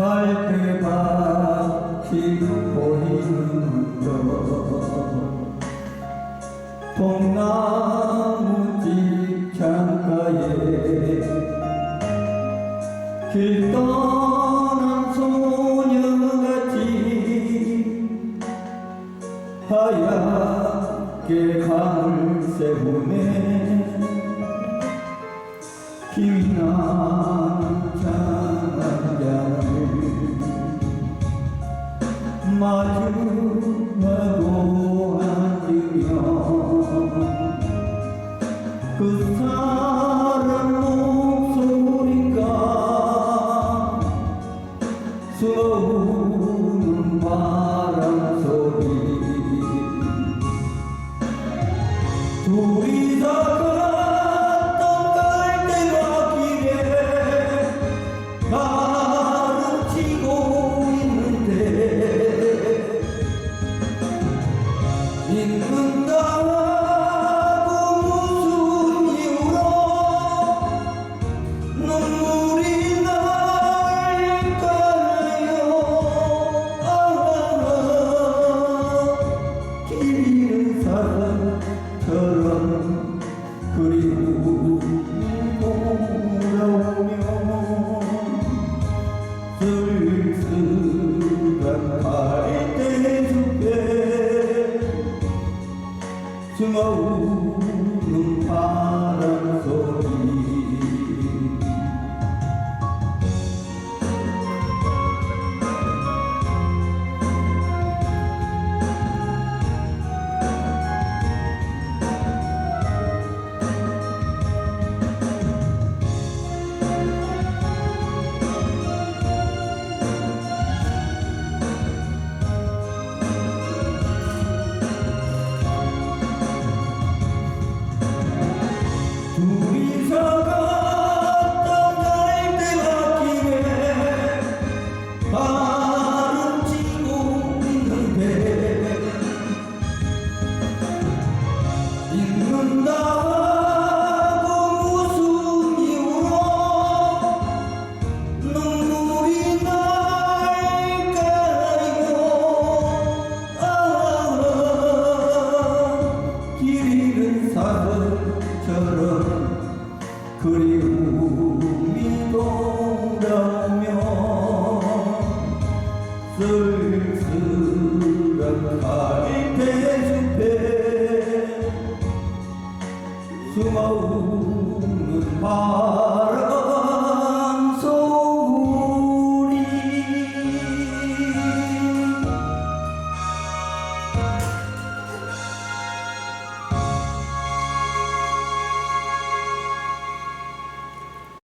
갈대밭이 보이는 저 통나무집 창가에 길 떠난 소녀같이 하얗게 강을 세우네 기나는 장안장을 마주하고 앉으며 그 사람 목소리가 숨어오는 바람소리 둘이서 걷던 갈대밭길에 발을 치고 있는데 잊는다고 무슨 이유로 눈물이 날까요. 길 잃은 사람처럼 그리움이 돌아오며 쓸쓸한 갈대숲에 숨어오는 바람소리 둘이서 걷던 갈대밭길에 발은 치고 있는데 잊는다고 무슨 이유로 눈물이 날까요. 길 잃은 사람처럼 그리움이 돌아오며 쓸쓸한 갈대숲에 숨어오는 바람